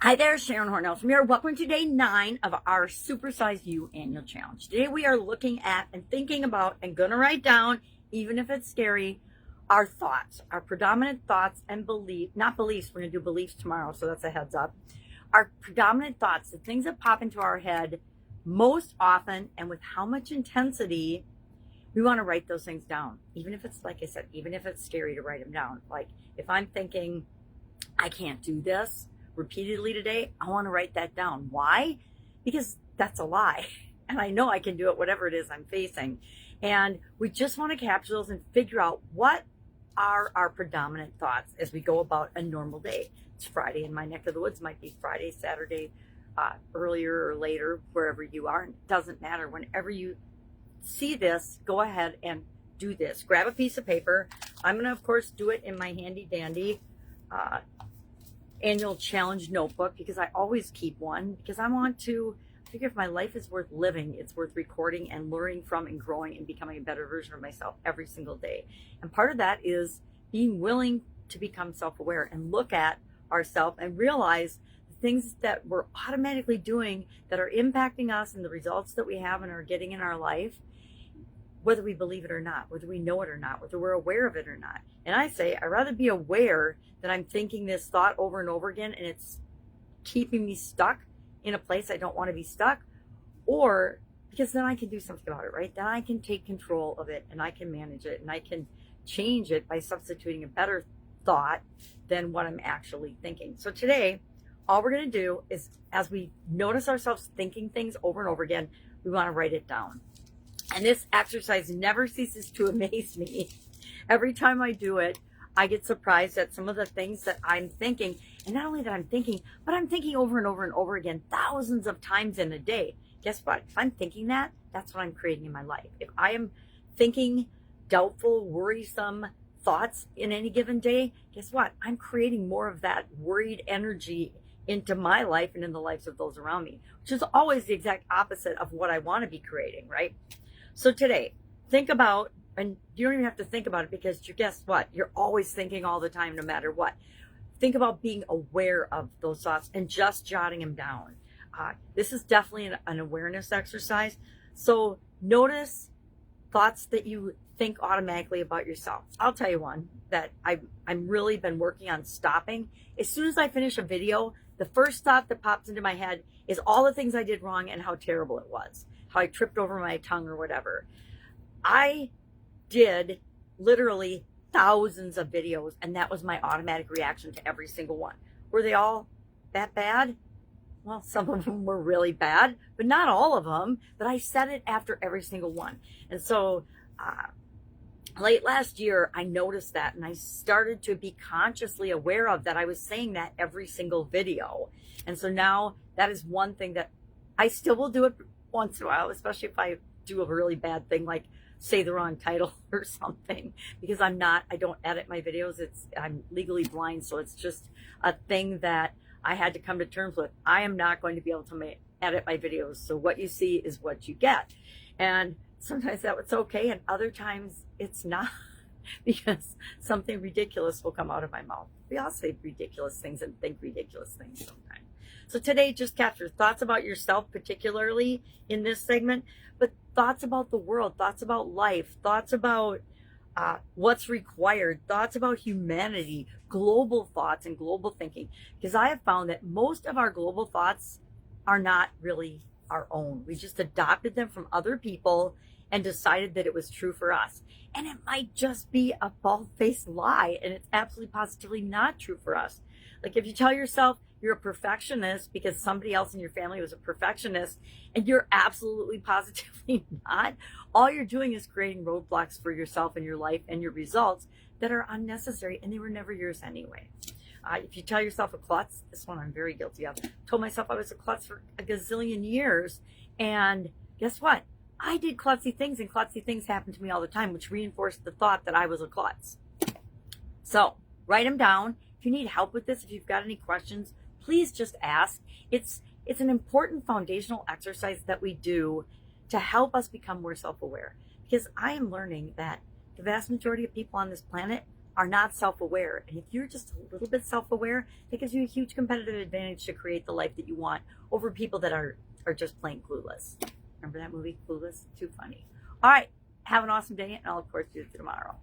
Hi there, Sharon Horne-Ellstrom here. Welcome to day 9 of our Supersize You annual challenge. Today we are looking at and thinking about and going to write down, even if it's scary, our thoughts, our predominant thoughts and not beliefs. We're going to do beliefs tomorrow, so that's a heads up. Our predominant thoughts, the things that pop into our head most often and with how much intensity, we want to write those things down. Even if it's, like I said, even if it's scary to write them down. Like if I'm thinking, I can't do this repeatedly today, I want to write that down. Why? Because that's a lie. And I know I can do it, whatever it is I'm facing. And we just want to capture those and figure out what are our predominant thoughts as we go about a normal day. It's Friday in my neck of the woods, might be Friday, Saturday, earlier or later, wherever you are. It doesn't matter. Whenever you see this, go ahead and do this. Grab a piece of paper. I'm going to, of course, do it in my handy dandy annual challenge notebook, because I always keep one, because I want to figure if my life is worth living, it's worth recording and learning from and growing and becoming a better version of myself every single day. And part of that is being willing to become self-aware and look at ourselves and realize the things that we're automatically doing that are impacting us and the results that we have and are getting in our life, whether we believe it or not, whether we know it or not, whether we're aware of it or not. And I say, I'd rather be aware that I'm thinking this thought over and over again and it's keeping me stuck in a place I don't want to be stuck, or because then I can do something about it, right? Then I can take control of it and I can manage it and I can change it by substituting a better thought than what I'm actually thinking. So today, all we're going to do is, as we notice ourselves thinking things over and over again, we want to write it down. And this exercise never ceases to amaze me. Every time I do it, I get surprised at some of the things that I'm thinking. And not only that I'm thinking, but I'm thinking over and over and over again, thousands of times in a day. Guess what? If I'm thinking that, that's what I'm creating in my life. If I am thinking doubtful, worrisome thoughts in any given day, guess what? I'm creating more of that worried energy into my life and in the lives of those around me, which is always the exact opposite of what I want to be creating, right? So today, think about, and you don't even have to think about it, because guess what? You're always thinking all the time, no matter what. Think about being aware of those thoughts and just jotting them down. This is definitely an awareness exercise. So notice thoughts that you think automatically about yourself. I'll tell you one that I'm really been working on stopping. As soon as I finish a video, the first thought that pops into my head is all the things I did wrong and how terrible it was, how I tripped over my tongue or whatever. I did literally thousands of videos, and that was my automatic reaction to every single one. Were they all that bad? Well, some of them were really bad, but not all of them. But I said it after every single one. And so late last year, I noticed that, and I started to be consciously aware of that. I was saying that every single video. And so now that is one thing that I still will do it once in a while, especially if I do a really bad thing, like say the wrong title or something, because I don't edit my videos. I'm legally blind. So it's just a thing that I had to come to terms with. I am not going to be able to edit my videos. So what you see is what you get. And sometimes that's okay. And other times it's not, because something ridiculous will come out of my mouth. We all say ridiculous things and think ridiculous things sometimes. So today, just capture thoughts about yourself, particularly in this segment, but thoughts about the world, thoughts about life, thoughts about what's required, thoughts about humanity, global thoughts and global thinking. Because I have found that most of our global thoughts are not really our own. We just adopted them from other people and decided that it was true for us. And it might just be a bald-faced lie, and it's absolutely positively not true for us. Like if you tell yourself you're a perfectionist because somebody else in your family was a perfectionist, and you're absolutely positively not, all you're doing is creating roadblocks for yourself and your life and your results that are unnecessary, and they were never yours anyway. If you tell yourself a klutz, this one I'm very guilty of. Told myself I was a klutz for a gazillion years, and guess what? I did klutzy things, and klutzy things happened to me all the time, which reinforced the thought that I was a klutz. So write them down. If you need help with this, if you've got any questions, please just ask. It's an important foundational exercise that we do to help us become more self-aware, because I am learning that the vast majority of people on this planet are not self-aware. And if you're just a little bit self-aware, it gives you a huge competitive advantage to create the life that you want over people that are just plain clueless. Remember that movie, Clueless? Too funny. All right. Have an awesome day, and I'll, of course, see you tomorrow.